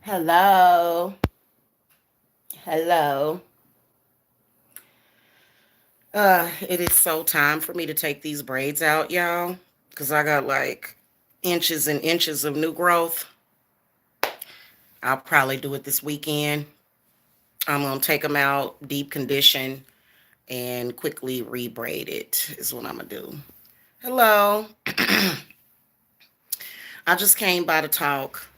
Hello. Hello. It is so time for me to take these braids out, y'all. Because I got like inches and inches of new growth. I'll probably do it this weekend. I'm going to take them out, deep condition, and quickly rebraid it, is what I'm going to do. Hello. I just came by to talk.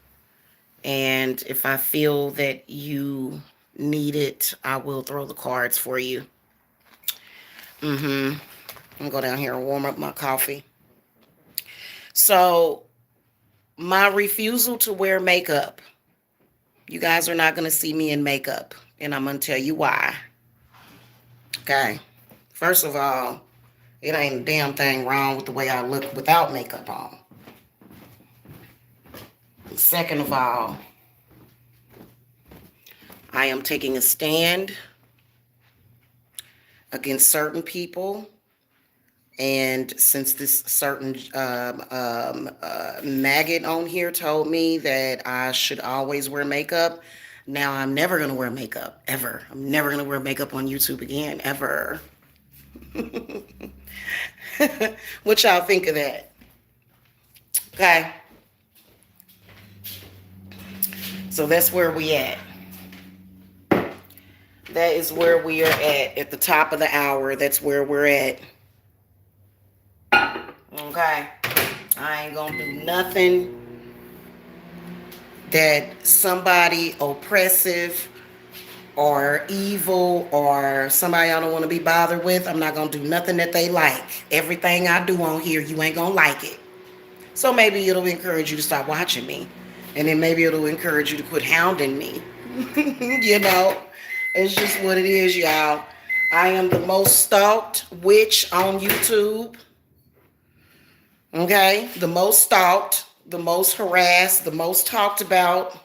And if I feel that you need it, I will throw the cards for you. I'm gonna go down here and warm up my coffee. So, my refusal to wear makeup. You guys are not gonna see me in makeup, and I'm gonna tell you why. Okay. First of all, it ain't a damn thing wrong with the way I look without makeup on. Second of all, I am taking a stand against certain people. And since this certain maggot on here told me that I should always wear makeup, now I'm never going to wear makeup, ever. I'm never going to wear makeup on YouTube again, ever. What y'all think of that? Okay. So that's where we at. That is where we are at the top of the hour. That's where we're at. Okay. I ain't gonna do nothing that somebody oppressive or evil or somebody I don't want to be bothered with. I'm not gonna do nothing that they like. Everything I do on here, you ain't gonna like it. So maybe it'll encourage you to stop watching me. And then maybe it'll encourage you to quit hounding me. You know? It's just what it is, y'all. I am the most stalked witch on YouTube. Okay? The most stalked, the most harassed, the most talked about.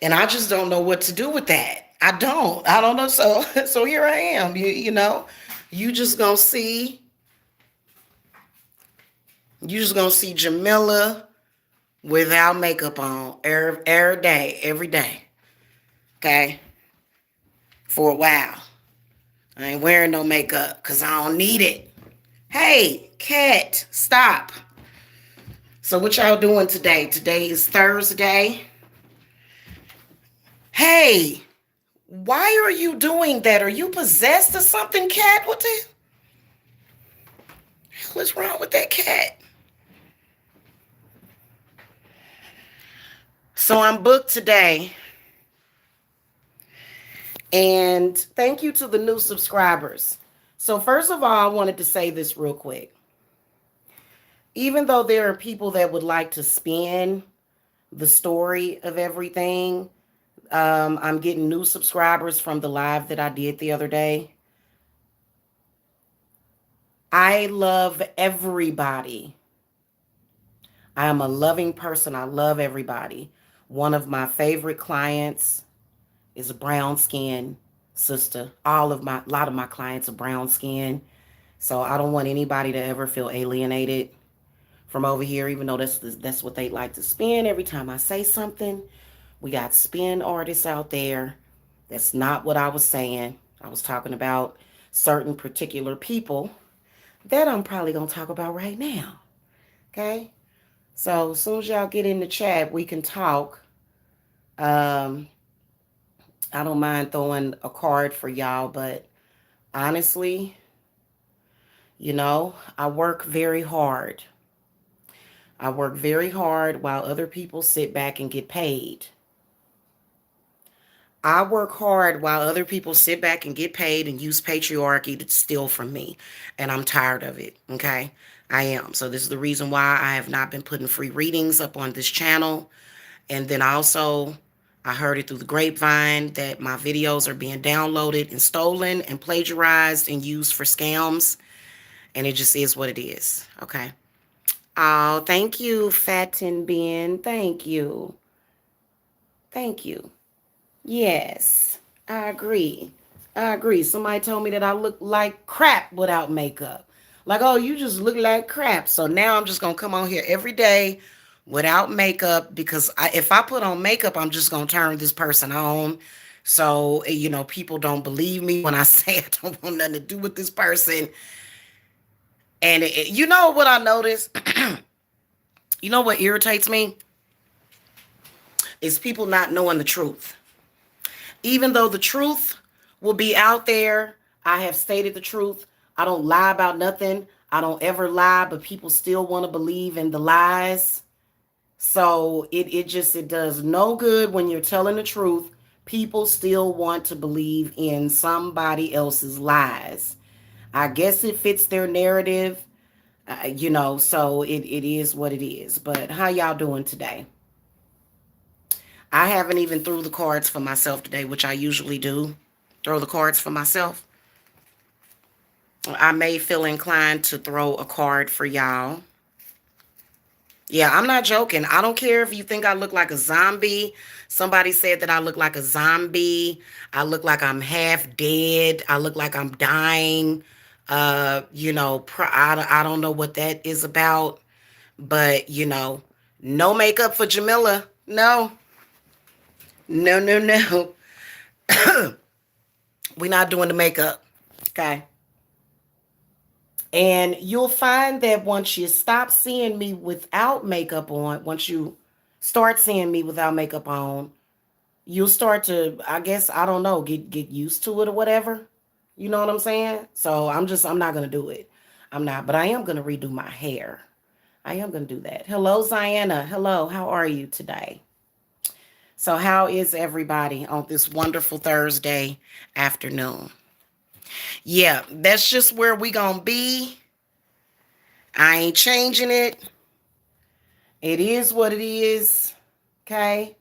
And I just don't know what to do with that. I don't know. So here I am. You know, you just gonna see. You just gonna see Jamila without makeup on every day, every day. Okay? For a while. I ain't wearing no makeup because I don't need it. Hey, cat, stop. So what y'all doing today? Today is Thursday. Hey, why are you doing that? Are you possessed or something, cat? What the hell is wrong with that cat? So I'm booked today. And thank you to the new subscribers. So first of all, I wanted to say this real quick. Even though there are people that would like to spin the story of everything, I'm getting new subscribers from the live that I did the other day. I love everybody. I am a loving person. I love everybody. One of my favorite clients is a brown skin sister. A lot of my clients are brown skin. So I don't want anybody to ever feel alienated from over here, even though that's what they like to spin every time I say something. We got spin artists out there. That's not what I was saying. I was talking about certain particular people that I'm probably going to talk about right now. Okay? So as soon as y'all get in the chat, we can talk. I don't mind throwing a card for y'all, but honestly, you know, I work very hard. I work very hard while other people sit back and get paid. I work hard while other people sit back and get paid and use patriarchy to steal from me. And I'm tired of it. Okay? I am. So this is the reason why I have not been putting free readings up on this channel. And then also, I heard it through the grapevine that my videos are being downloaded and stolen and plagiarized and used for scams. And it just is what it is. Okay? Oh, thank you, Fatin Ben. Thank you. Thank you. Yes, I agree. I agree. Somebody told me that I look like crap without makeup. Like, oh, you just look like crap. So now I'm just going to come on here every day without makeup, because if I put on makeup, I'm just going to turn this person on. So, people don't believe me when I say I don't want nothing to do with this person. And you know what I noticed? You know what irritates me? Is people not knowing the truth. Even though the truth will be out there, I have stated the truth. I don't lie about nothing. I don't ever lie, but people still want to believe in the lies. So it does no good when you're telling the truth. People still want to believe in somebody else's lies. I guess it fits their narrative, so it is what it is. But how y'all doing today? I haven't even threw the cards for myself today, which I usually do. Throw the cards for myself. I may feel inclined to throw a card for y'all. Yeah, I'm not joking. I don't care if you think I look like a zombie. Somebody said that I look like a zombie. I look like I'm half dead. I look like I'm dying. I don't know what that is about. But, no makeup for Jamila. No, no, no, no. We're not doing the makeup. Okay. And you'll find that once you stop seeing me without makeup on, once you start seeing me without makeup on, you'll start to, I guess, I don't know, get used to it or whatever. You know what I'm saying? So I'm not gonna do it. I'm not, but I am gonna redo my hair. I am gonna do that. Hello, Ziana. Hello, how are you today? So how is everybody on this wonderful Thursday afternoon? Yeah, that's just where we gonna be. I ain't changing it. It is what it is. Okay.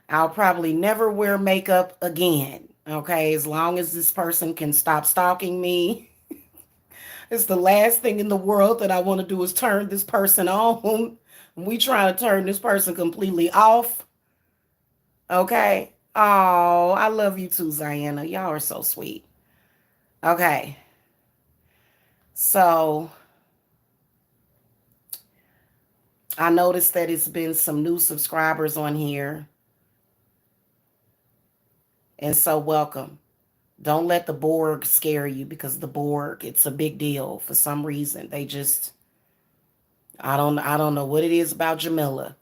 I'll probably never wear makeup again. Okay. As long as this person can stop stalking me. It's the last thing in the world that I want to do is turn this person on. We trying to turn this person completely off. Okay. Oh, I love you too, Ziana. Y'all are so sweet. Okay. So I noticed that it's been some new subscribers on here. And so welcome. Don't let the Borg scare you, because the Borg, it's a big deal for some reason. They just I don't know what it is about Jamila.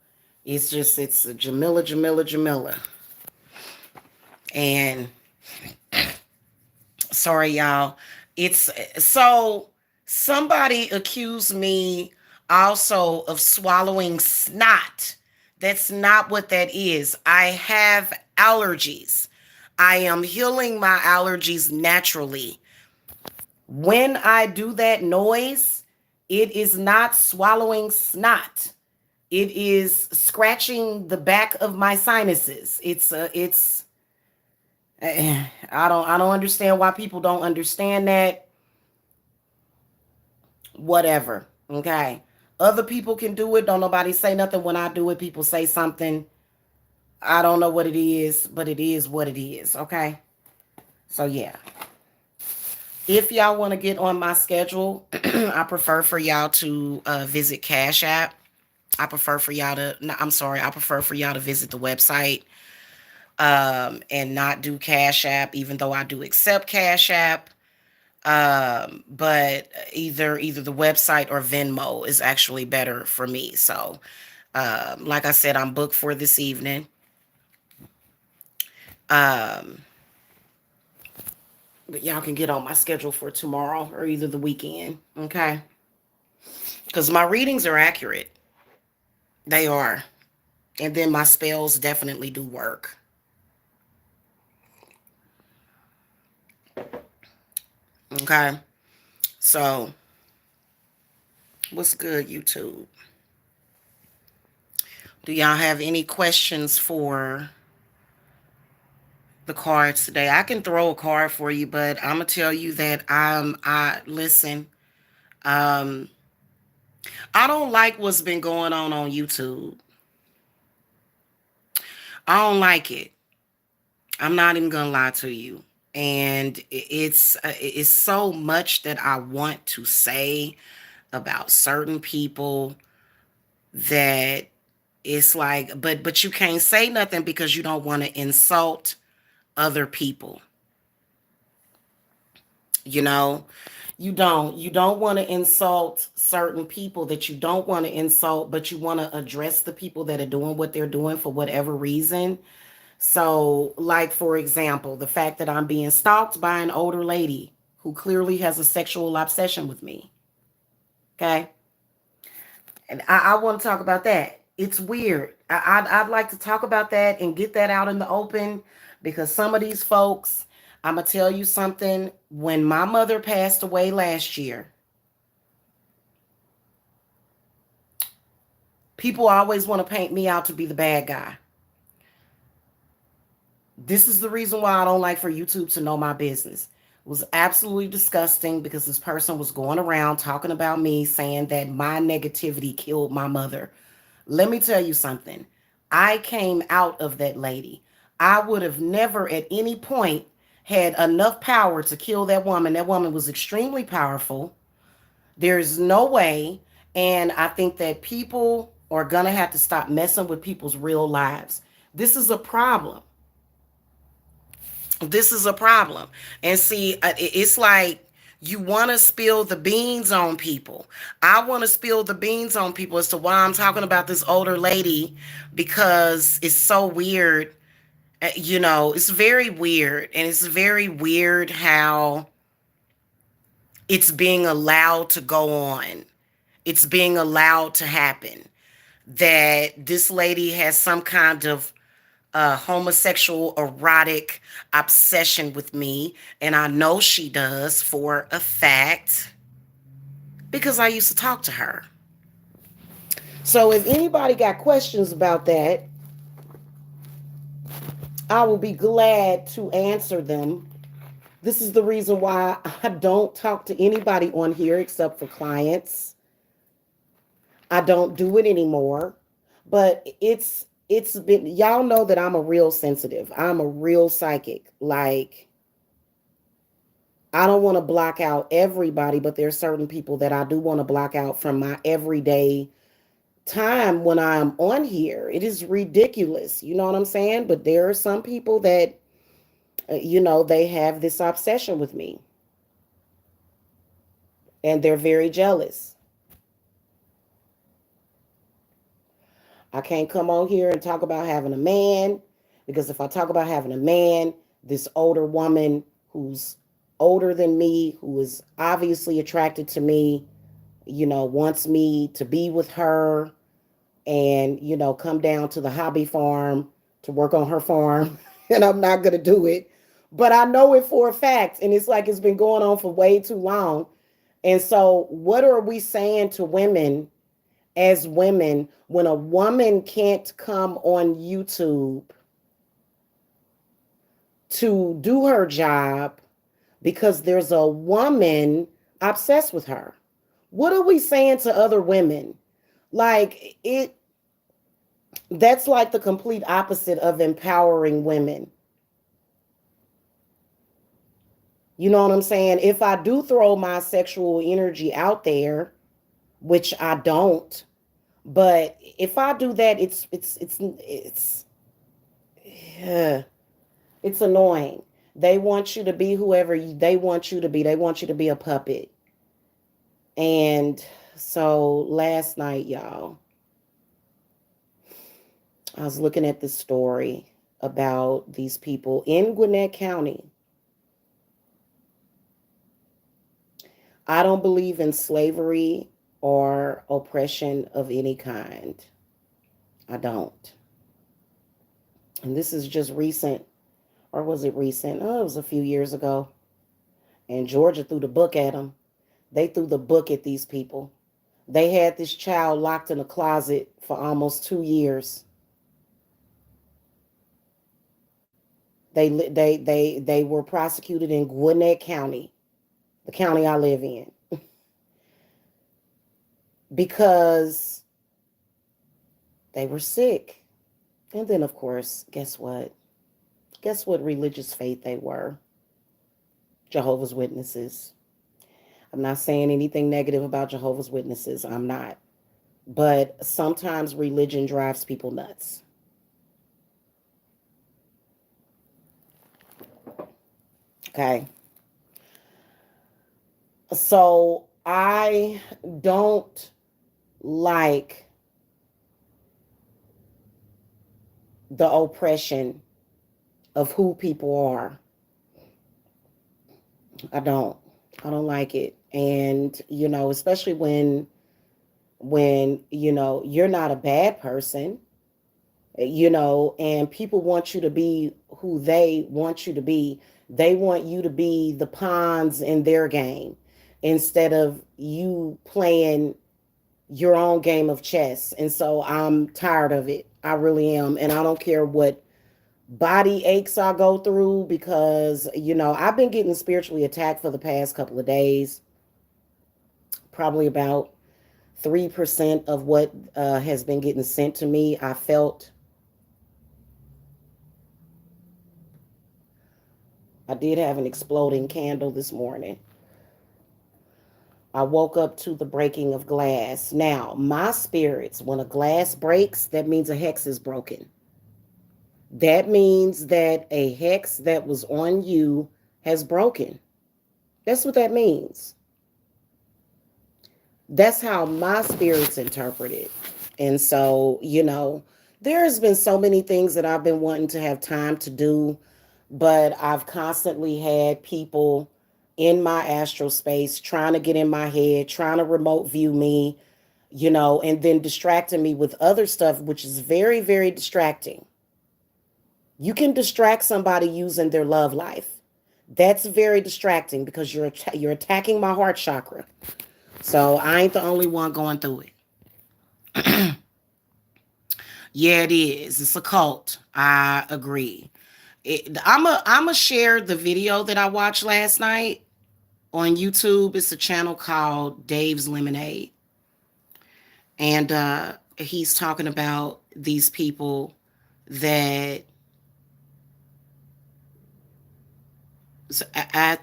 It's Jamila, Jamila, Jamila. And sorry y'all. It's so somebody accused me also of swallowing snot. That's not what that is. I have allergies. I am healing my allergies naturally. When I do that noise, it is not swallowing snot. It is scratching the back of my sinuses. I don't understand why people don't understand that. Whatever. Okay. Other people can do it. Don't nobody say nothing when I do it. People say something. I don't know what it is, but it is what it is. Okay. So yeah. If y'all want to get on my schedule, I prefer for y'all to visit Cashapp. I prefer for y'all to visit the website and not do Cashapp, even though I do accept Cashapp. But either the website or Venmo is actually better for me. So, like I said, I'm booked for this evening. Um, but y'all can get on my schedule for tomorrow or either the weekend. Okay. Because my readings are accurate. They are. And then my spells definitely do work. Okay. So, what's good, YouTube? Do y'all have any questions for the cards today? I can throw a card for you, but I'm gonna tell you that I listen. Um, I don't like what's been going on YouTube. I don't like it. I'm not even gonna lie to you. And it's so much that I want to say about certain people that It's like, but you can't say nothing because you don't want to insult other people. You know, you don't want to insult certain people that you don't want to insult, but you want to address the people that are doing what they're doing for whatever reason. So, like for example, the fact that I'm being stalked by an older lady who clearly has a sexual obsession with me. Okay. And I want to talk about that. It's weird. I'd like to talk about that and get that out in the open, because some of these folks, I'm going to tell you something. When my mother passed away last year, people always want to paint me out to be the bad guy. This is the reason why I don't like for YouTube to know my business. It was absolutely disgusting because this person was going around talking about me, saying that my negativity killed my mother. Let me tell you something. I came out of that lady. I would have never at any point had enough power to kill that woman. That woman was extremely powerful. There's no way. And I think that people are going to have to stop messing with people's real lives. This is a problem. This is a problem. And see, it's like you want to spill the beans on people. I want to spill the beans on people as to why I'm talking about this older lady, because it's so weird. It's very weird. And it's very weird how it's being allowed to go on. It's being allowed to happen. That this lady has some kind of homosexual erotic obsession with me, and I know she does for a fact because I used to talk to her. So if anybody got questions about that, I will be glad to answer them. This is the reason why I don't talk to anybody on here except for clients. I don't do it anymore. But it's been, y'all know that I'm a real sensitive. I'm a real psychic. Like, I don't want to block out everybody, but there's certain people that I do want to block out from my everyday time when I'm on here. It is ridiculous. You know what I'm saying? But there are some people that, they have this obsession with me and they're very jealous. I can't come on here and talk about having a man, because if I talk about having a man, this older woman who's older than me, who is obviously attracted to me, wants me to be with her and, come down to the hobby farm to work on her farm. And I'm not going to do it. But I know it for a fact. And it's like it's been going on for way too long. And so, what are we saying to women as women when a woman can't come on YouTube to do her job because there's a woman obsessed with her? What are we saying to other women? Like, that's like the complete opposite of empowering women. You know what I'm saying? If I do throw my sexual energy out there, which I don't, but if I do that, uh, it's annoying. They want you to be whoever they want you to be. They want you to be a puppet. And so last night, y'all, I was looking at this story about these people in Gwinnett County. I don't believe in slavery or oppression of any kind. I don't. And this is just recent, or was it recent? Oh, it was a few years ago. And Georgia threw the book at them. They threw the book at these people. They had this child locked in a closet for almost 2 years. They were prosecuted in Gwinnett County, the county I live in, because they were sick. And then, of course, guess what? Guess what religious faith they were? Jehovah's Witnesses. I'm not saying anything negative about Jehovah's Witnesses. I'm not. but sometimes religion drives people nuts. Okay. So I don't like the oppression of who people are. I don't. I don't like it. And, especially when, you're not a bad person, and people want you to be who they want you to be. They want you to be the pawns in their game instead of you playing your own game of chess. And so I'm tired of it. I really am. And I don't care what body aches I go through because, I've been getting spiritually attacked for the past couple of days. Probably about 3% of what has been getting sent to me. I did have an exploding candle this morning. I woke up to the breaking of glass. Now, my spirits, when a glass breaks, that means a hex is broken. That means that a hex that was on you has broken. That's what that means. That's how my spirits interpret it. And so, there's been so many things that I've been wanting to have time to do, but I've constantly had people in my astral space trying to get in my head, trying to remote view me, and then distracting me with other stuff, which is very, very distracting. You can distract somebody using their love life. That's very distracting because you're attacking my heart chakra. So I ain't the only one going through it. Yeah, it is. It's a cult. I agree. I'm a share the video that I watched last night on YouTube. It's a channel called Dave's Lemonade, and he's talking about these people that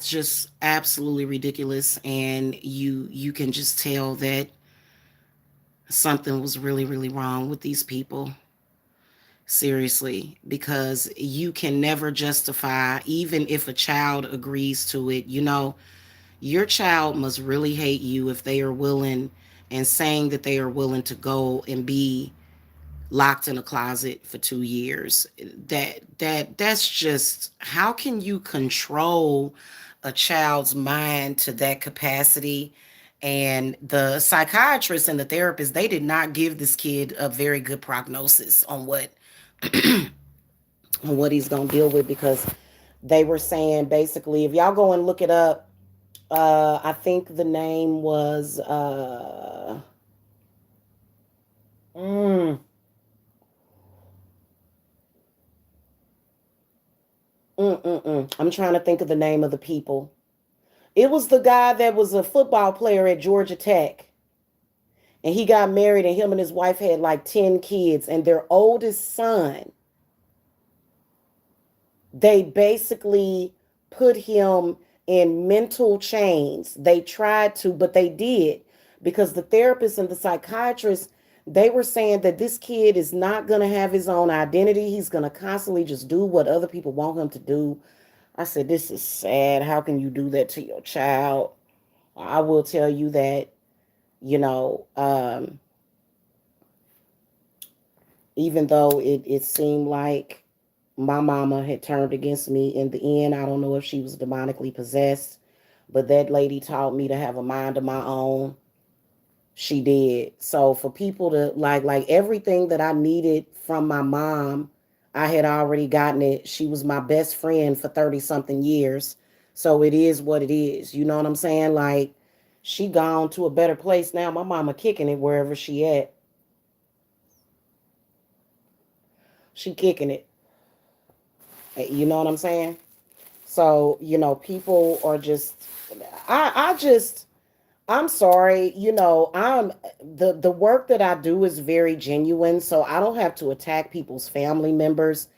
just absolutely ridiculous, and you can just tell that something was really really wrong with these people. Seriously, because you can never justify, even if a child agrees to it, your child must really hate you if they are willing and saying that they are willing to go and be locked in a closet for 2 years. That's just, how can you control a child's mind to that capacity? And the psychiatrist and the therapist, they did not give this kid a very good prognosis on what he's going to deal with, because they were saying basically, if y'all go and look it up, I think the name was mm, I'm trying to think of the name of the people. It was the guy that was a football player at Georgia Tech, and he got married, and him and his wife had like 10 kids, and their oldest son, they basically put him in mental chains. They tried to, but they did, because the therapist and the psychiatrist, they were saying that this kid is not going to have his own identity. He's going to constantly just do what other people want him to do. I said, this is sad. How can you do that to your child? I will tell you that, you know, even though it seemed like my mama had turned against me in the end, I don't know if she was demonically possessed, but that lady taught me to have a mind of my own. She did. So for people to like everything that I needed from my mom, I had already gotten it. She was my best friend for 30 something years. So it is what it is. You know what I'm saying? Like, she gone to a better place now. My mama kicking it wherever she at. She kicking it. You know what I'm saying? So, people are just, I just, I'm sorry, the work that I do is very genuine, so I don't have to attack people's family members.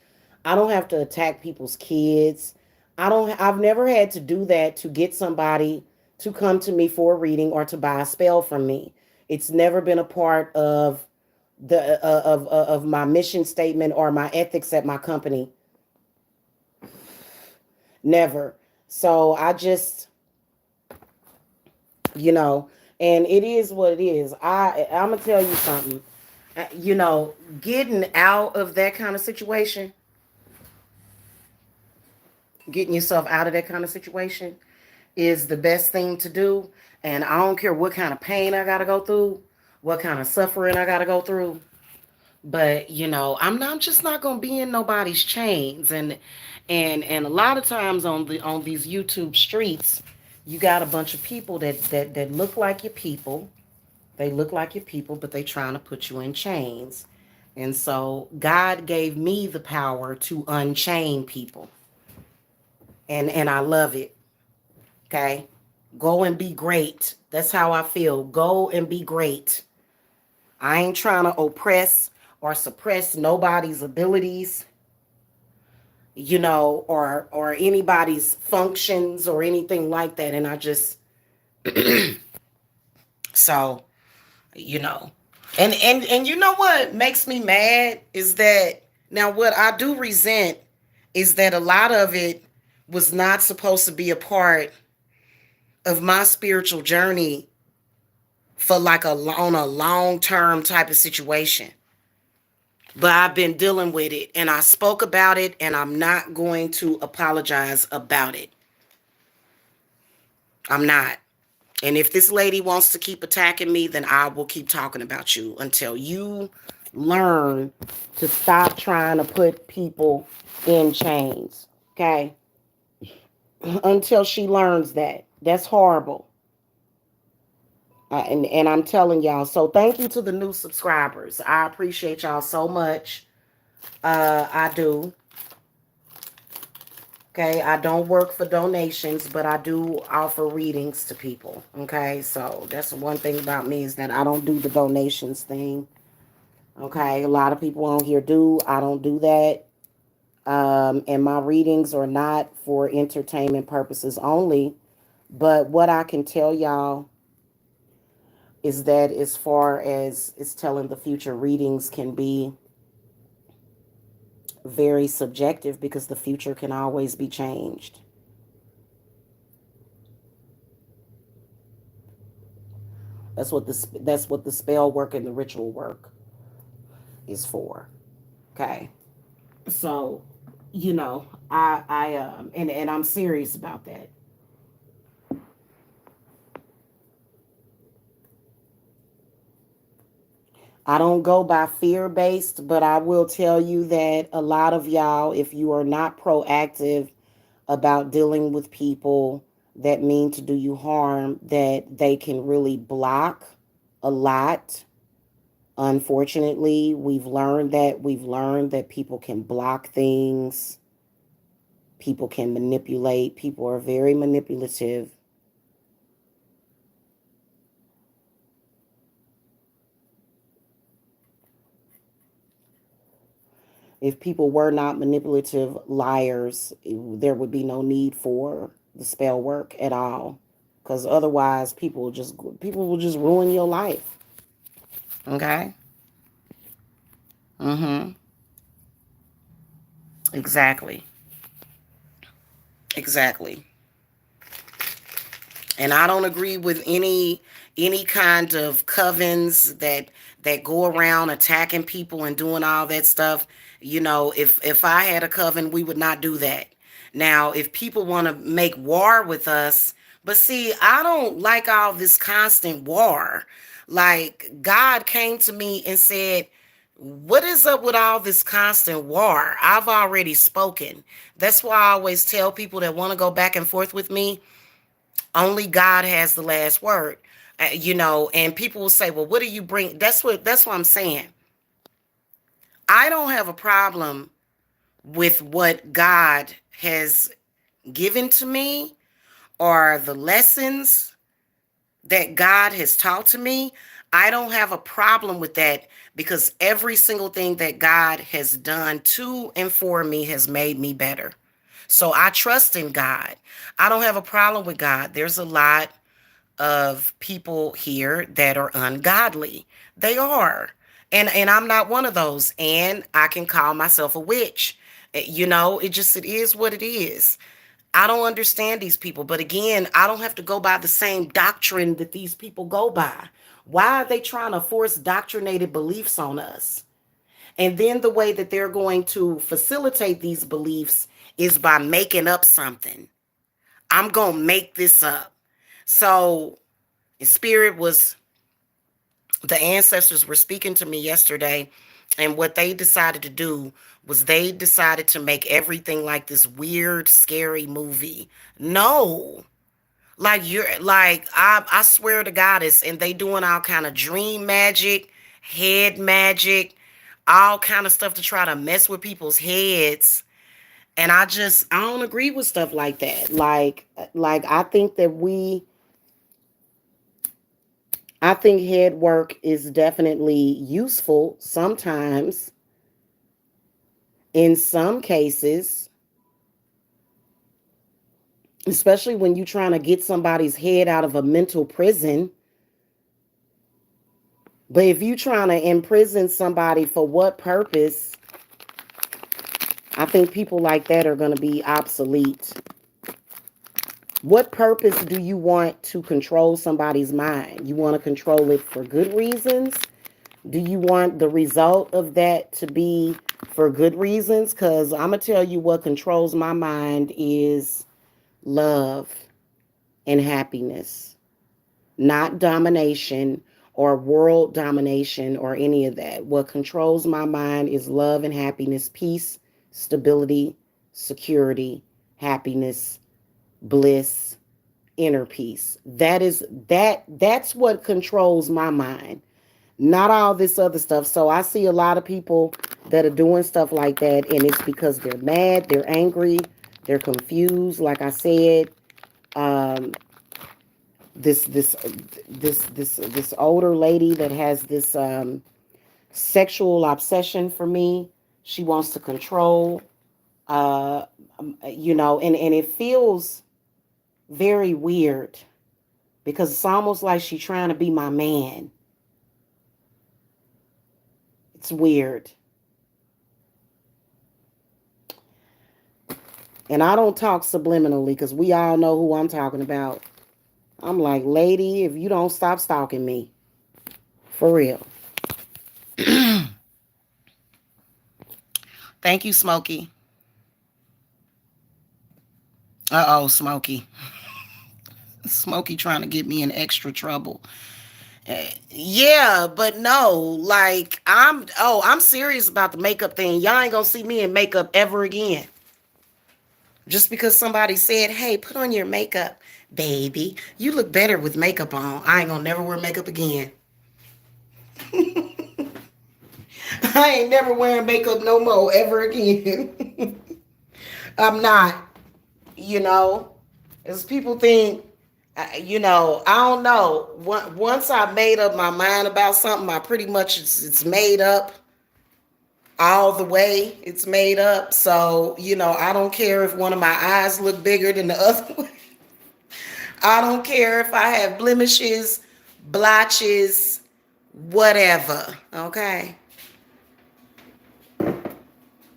I don't have to attack people's kids. I've never had to do that to get somebody to come to me for a reading or to buy a spell from me. It's never been a part of of my mission statement or my ethics at my company. Never. So I just, you know, and it is what it is. I'm gonna tell you something. You know, getting out of that kind of situation, getting yourself out of that kind of situation is the best thing to do. And I don't care what kind of pain I gotta go through, what kind of suffering I gotta go through. But you know, I'm just not gonna be in nobody's chains. And a lot of times on these YouTube streets, you got a bunch of people that look like your people. They look like your people, but they trying to put you in chains. And so God gave me the power to unchain people. And I love it. Okay? Go and be great. That's how I feel. Go and be great. I ain't trying to oppress or suppress nobody's abilities, you know, or anybody's functions or anything like that. And I just so, you know. And you know what makes me mad is that now what I do resent is that a lot of it was not supposed to be a part of my spiritual journey for like on a long term type of situation. But I've been dealing with it and I spoke about it and I'm not going to apologize about it. I'm not. And if this lady wants to keep attacking me, then I will keep talking about you until you learn to stop trying to put people in chains. Okay? Until she learns that. That's horrible. And I'm telling y'all. So thank you to the new subscribers. I appreciate y'all so much. I do. Okay, I don't work for donations, but I do offer readings to people. Okay, so that's one thing about me is that I don't do the donations thing. Okay, a lot of people on here do. I don't do that. And my readings are not for entertainment purposes only. But what I can tell y'all is that as far as it's telling the future, readings can be very subjective because the future can always be changed. That's what the spell work and the ritual work is for. Okay. So, you know, and I'm serious about that. I don't go by fear based, but I will tell you that a lot of y'all, if you are not proactive about dealing with people that mean to do you harm, that they can really block a lot. Unfortunately, we've learned that people can block things. People can manipulate. People are very manipulative. If people were not manipulative liars, there would be no need for the spell work at all. Because otherwise, people will just ruin your life. Okay. Mm-hmm. Exactly. Exactly. And I don't agree with any kind of covens that go around attacking people and doing all that stuff. You know, if I had a coven, we would not do that. Now, if people want to make war with us, but see, I don't like all this constant war. Like God came to me and said, "What is up with all this constant war? I've already spoken." That's why I always tell people that want to go back and forth with me, only God has the last word. You know, and people will say, "Well, what do you bring?" That's what I'm saying. I don't have a problem with what God has given to me or the lessons that God has taught to me. I don't have a problem with that because every single thing that God has done to and for me has made me better. So I trust in God. I don't have a problem with God. There's a lot of people here that are ungodly. They are. And I'm not one of those. And I can call myself a witch. It is what it is. I don't understand these people. But again, I don't have to go by the same doctrine that these people go by. Why are they trying to force doctrinated beliefs on us? And then the way that they're going to facilitate these beliefs is by making up something. I'm going to make this up. So, in spirit was the ancestors were speaking to me yesterday, and what they decided to do was they decided to make everything like this weird, scary movie. No. Like I swear to goddess, and they doing all kind of dream magic, head magic, all kind of stuff to try to mess with people's heads. And I don't agree with stuff like that. Like I think head work is definitely useful sometimes. In some cases, especially when you're trying to get somebody's head out of a mental prison. But if you're trying to imprison somebody for what purpose, I think people like that are going to be obsolete. What purpose do you want to control somebody's mind? You want to control it for good reasons? Do you want the result of that to be for good reasons? Because I'm going to tell you what controls my mind is love and happiness, not domination or world domination or any of that. What controls my mind is love and happiness, peace, stability, security, happiness, bliss, inner peace. That's what controls my mind. Not all this other stuff. So I see a lot of people that are doing stuff like that, and it's because they're mad, they're angry, they're confused. Like I said, um, this older lady that has this sexual obsession for me. She wants to control, and it feels very weird because it's almost like she's trying to be my man. It's weird. And I don't talk subliminally because we all know who I'm talking about. I'm like, lady, if you don't stop stalking me, for real. Thank you, Smokey. Uh-oh, Smokey. Smokey trying to get me in extra trouble. Yeah, but no, like I'm serious about the makeup thing. Y'all ain't gonna see me in makeup ever again. Just because somebody said, hey, put on your makeup, baby. You look better with makeup on. I ain't gonna never wear makeup again. I ain't never wearing makeup no more ever again. I'm not, you know. As people think, I don't know. Once I made up my mind about something, I pretty much it's made up all the way. It's made up. So, I don't care if one of my eyes look bigger than the other one. I don't care if I have blemishes, blotches, whatever. Okay?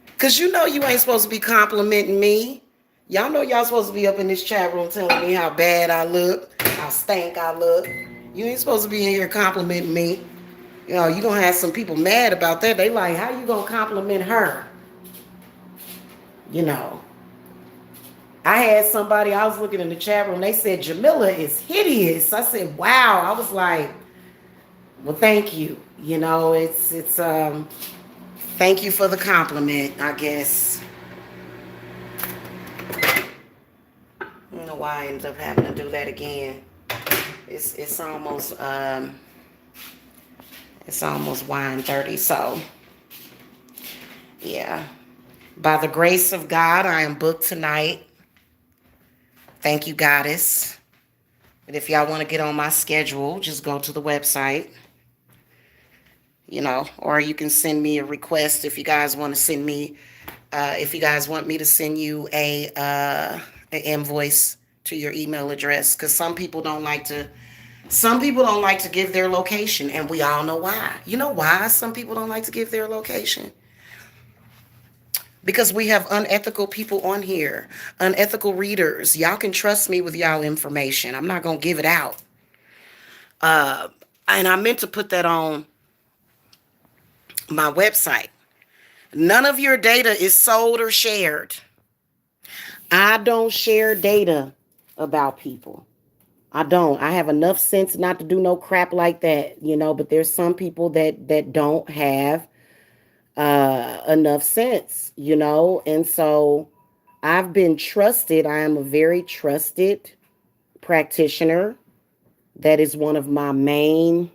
Because you ain't supposed to be complimenting me. Y'all know y'all supposed to be up in this chat room telling me how bad I look, how stank I look. You ain't supposed to be in here complimenting me. You gonna have some people mad about that. They like, how you gonna compliment her? You know. I had somebody, I was looking in the chat room, they said, Jamila is hideous. I said, wow. I was like, well, thank you. Thank you for the compliment, I guess. I don't know why I ended up having to do that again. It's almost 1:30, so yeah. By the grace of God, I am booked tonight. Thank you, Goddess. But if y'all want to get on my schedule, just go to the website, or you can send me a request if you guys want to send me, if you guys want me to send you an invoice to your email address, because some people don't like to Some people don't like to give their location, and we all know why. You know why some people don't like to give their location? Because we have unethical people on here, unethical readers. Y'all can trust me with y'all information. I'm not going to give it out. Uh, and I meant to put that on my website. None of your data is sold or shared. I don't share data about people. I don't. I have enough sense not to do no crap like that, but there's some people that don't have enough sense, and so I've been trusted. I am a very trusted practitioner. That is one of my main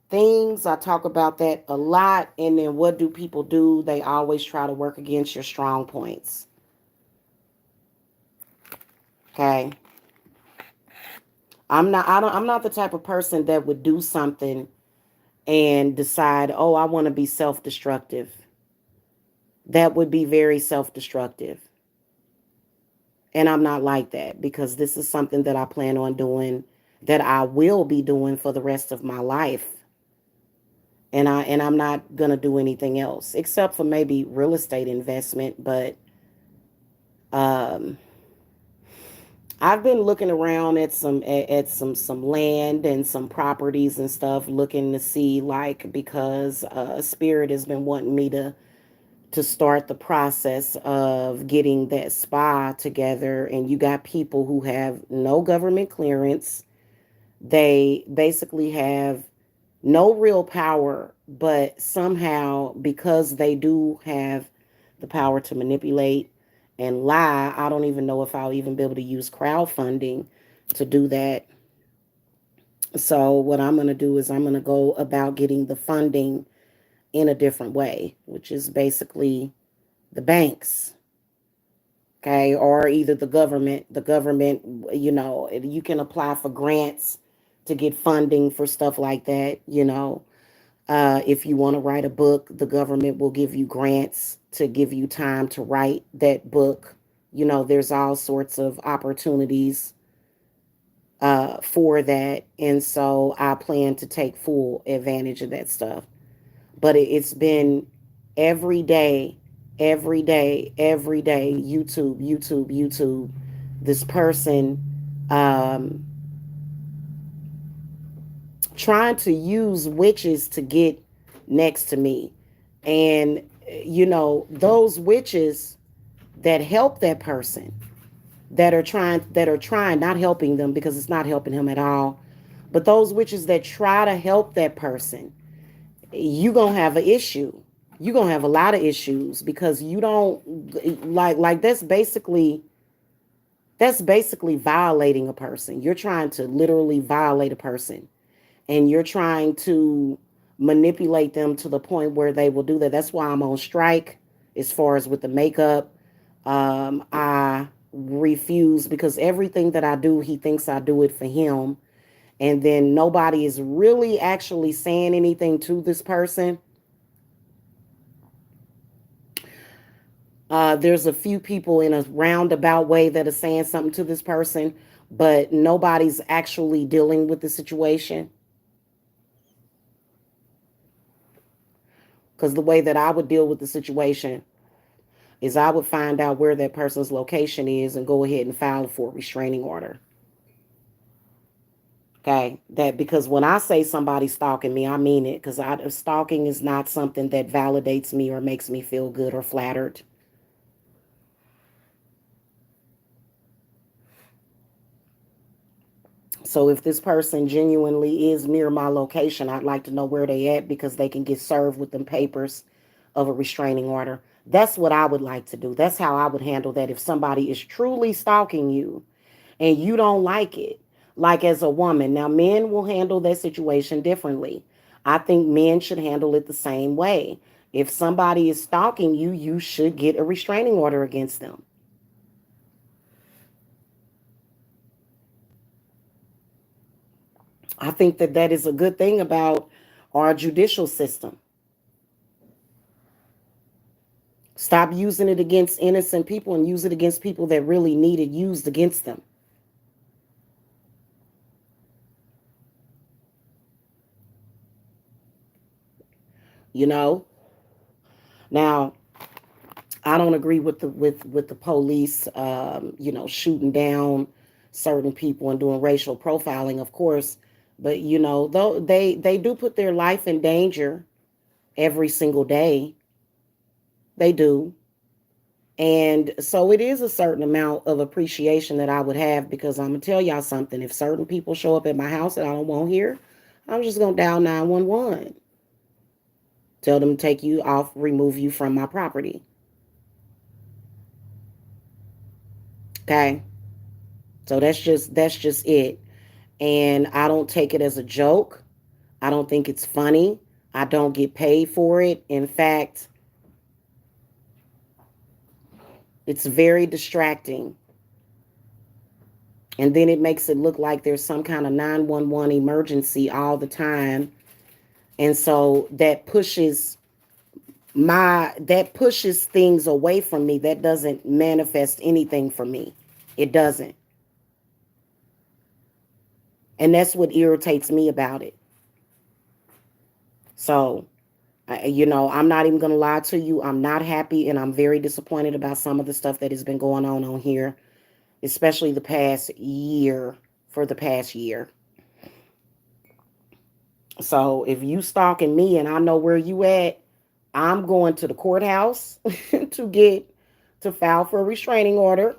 things. I talk about that a lot. And then what do people do? They always try to work against your strong points. Okay. I'm not the type of person that would do something and decide, oh, I want to be self-destructive. That would be very self-destructive. And I'm not like that because this is something that I plan on doing, that I will be doing for the rest of my life. And I'm not going to do anything else except for maybe real estate investment, but um I've been looking around at some land and some properties and stuff, looking to see, like, because Spirit has been wanting me to start the process of getting that spa together. And you got people who have no government clearance. They basically have no real power, but somehow, because they do have the power to manipulate and lie, I don't even know if I'll even be able to use crowdfunding to do that. So what I'm going to do is I'm going to go about getting the funding in a different way, which is basically the banks. Okay, or either the government, you can apply for grants to get funding for stuff like that. If you want to write a book, the government will give you grants to give you time to write that book. There's all sorts of opportunities for that. And so I plan to take full advantage of that stuff. But it's been every day, every day, every day, YouTube, YouTube, YouTube. This person um, trying to use witches to get next to me. And, those witches that help that person, that are trying, not helping them because it's not helping him at all, but those witches that try to help that person, you gonna have an issue. You gonna have a lot of issues because you don't like that's basically violating a person. You're trying to literally violate a person, and you're trying to manipulate them to the point where they will do that. That's why I'm on strike as far as with the makeup. I refuse because everything that I do, he thinks I do it for him. And then nobody is really actually saying anything to this person. There's a few people in a roundabout way that are saying something to this person, but nobody's actually dealing with the situation. Because the way that I would deal with the situation is I would find out where that person's location is and go ahead and file for a restraining order. Okay, that because when I say somebody's stalking me, I mean it. Because stalking is not something that validates me or makes me feel good or flattered. So if this person genuinely is near my location, I'd like to know where they at because they can get served with them papers of a restraining order. That's what I would like to do. That's how I would handle that if somebody is truly stalking you and you don't like it. Like as a woman, now men will handle that situation differently. I think men should handle it the same way. If somebody is stalking you, you should get a restraining order against them. I think that that is a good thing about our judicial system. Stop using it against innocent people and use it against people that really need it used against them. you know. Now, I don't agree with the police, shooting down certain people and doing racial profiling, of course. But though they do put their life in danger every single day, they do. And so it is a certain amount of appreciation that I would have, because I'm gonna tell y'all something. If certain people show up at my house that I don't want here, I'm just gonna dial 911. Tell them to take you off, remove you from my property. Okay. So that's just it. And I don't take it as a joke. I don't think it's funny. I don't get paid for it. In fact, it's very distracting. And then it makes it look like there's some kind of 911 emergency all the time. And so that pushes things away from me. That doesn't manifest anything for me. It doesn't. And that's what irritates me about it. So, I'm not even going to lie to you. I'm not happy, and I'm very disappointed about some of the stuff that has been going on here, especially the past year, for the past year. So if you stalking me and I know where you at, I'm going to the courthouse to file for a restraining order.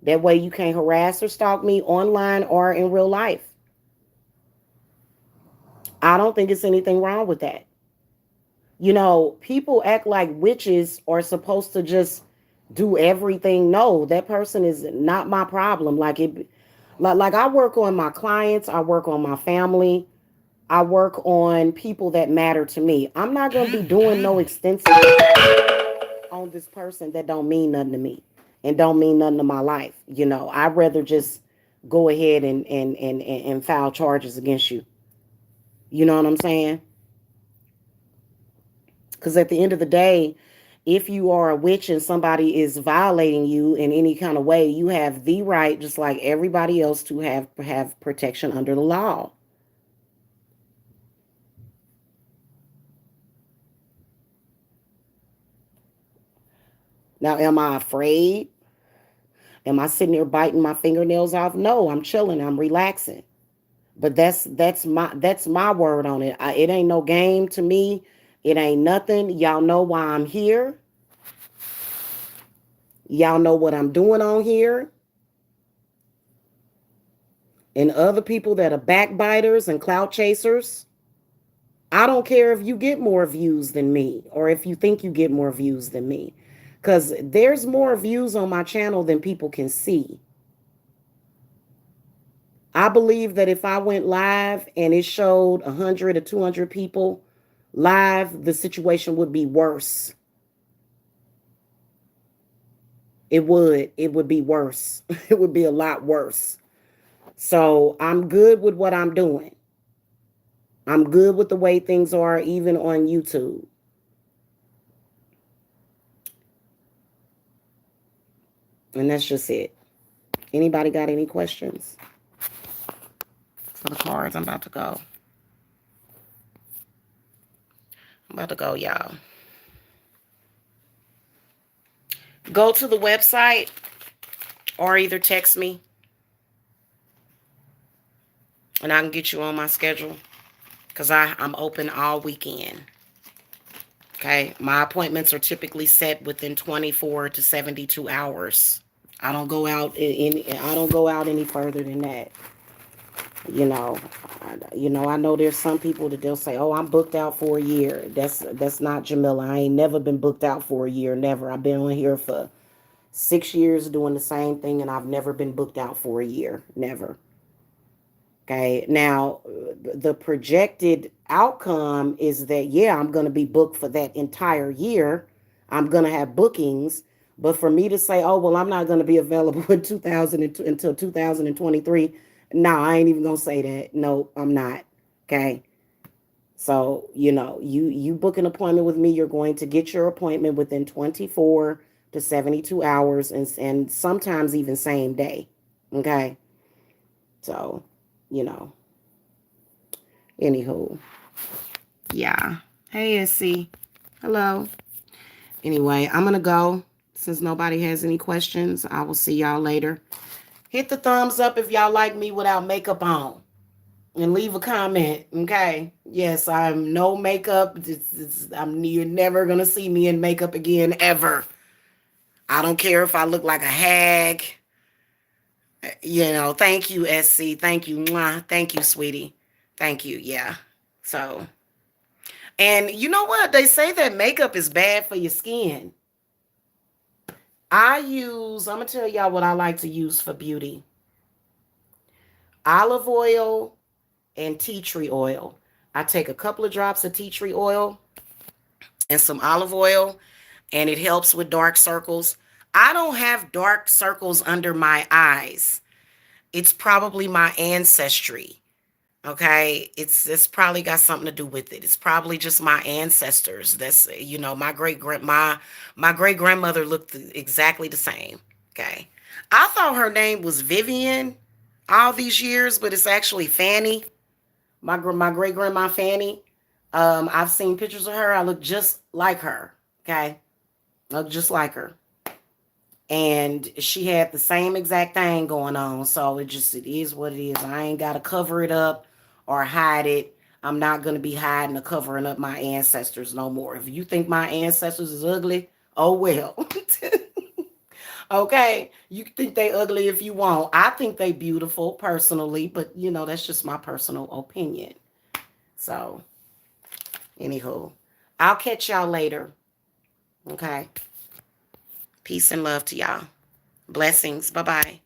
That way you can't harass or stalk me online or in real life. I don't think it's anything wrong with that. People act like witches are supposed to just do everything. No, that person is not my problem. Like I work on my clients, I work on my family, I work on people that matter to me. I'm not going to be doing no extensive on this person that don't mean nothing to me and don't mean nothing to my life. I'd rather just go ahead and file charges against you. You know what I'm saying? Because at the end of the day, if you are a witch and somebody is violating you in any kind of way, you have the right, just like everybody else, to have protection under the law. Now, am I afraid? Am I sitting there biting my fingernails off? No, I'm chilling. I'm relaxing. But that's my word on it. It ain't no game to me. It ain't nothing. Y'all know why I'm here. Y'all know what I'm doing on here. And other people that are backbiters and clout chasers, I don't care if you get more views than me or if you think you get more views than me. Because there's more views on my channel than people can see. I believe that if I went live and it showed 100 or 200 people live, the situation would be worse. It would. It would be worse. It would be a lot worse. So I'm good with what I'm doing. I'm good with the way things are, even on YouTube. And that's just it. Anybody got any questions for the cards? I'm about to go. Y'all. Go to the website or either text me and I can get you on my schedule, because I'm open all weekend. Okay. My appointments are typically set within 24 to 72 hours. I don't go out any further than that. You know, I know there's some people that they'll say, "Oh, I'm booked out for a year." That's not Jamila. I ain't never been booked out for a year. Never. I've been on here for 6 years doing the same thing, and I've never been booked out for a year. Never. Okay. Now, the projected outcome is that, yeah, I'm going to be booked for that entire year. I'm going to have bookings. But for me to say, oh, well, I'm not going to be available in 2000 until 2023. No, I ain't even going to say that. No, I'm not. Okay. So, you book an appointment with me, you're going to get your appointment within 24 to 72 hours, and sometimes even same day. Okay. So, you know, anywho, yeah. Hey, SC. Hello. Anyway, I'm going to go. Since nobody has any questions, I will see y'all later. Hit the thumbs up if y'all like me without makeup on. And leave a comment, okay? Yes, I'm no makeup. You're never going to see me in makeup again, ever. I don't care if I look like a hag. Thank you, SC. Thank you. Mwah. Thank you, sweetie. Thank you. Yeah. So, and you know what? They say that makeup is bad for your skin. I'm going to tell y'all what I like to use for beauty: olive oil and tea tree oil. I take a couple of drops of tea tree oil and some olive oil, and it helps with dark circles. I don't have dark circles under my eyes. It's probably my ancestry. Okay, it's probably got something to do with it. It's probably just my ancestors. That's my great grandmother looked exactly the same. Okay, I thought her name was Vivian all these years, but it's actually Fanny. My great grandma Fanny. I've seen pictures of her. I look just like her. Okay, I look just like her, and she had the same exact thing going on. So it is what it is. I ain't gotta cover it up or hide it. I'm not gonna be hiding or covering up my ancestors no more. If you think my ancestors is ugly, oh well. Okay, you can think they ugly if you want. I think they beautiful personally, but that's just my personal opinion. So, anywho, I'll catch y'all later. Okay, peace and love to y'all. Blessings. Bye bye.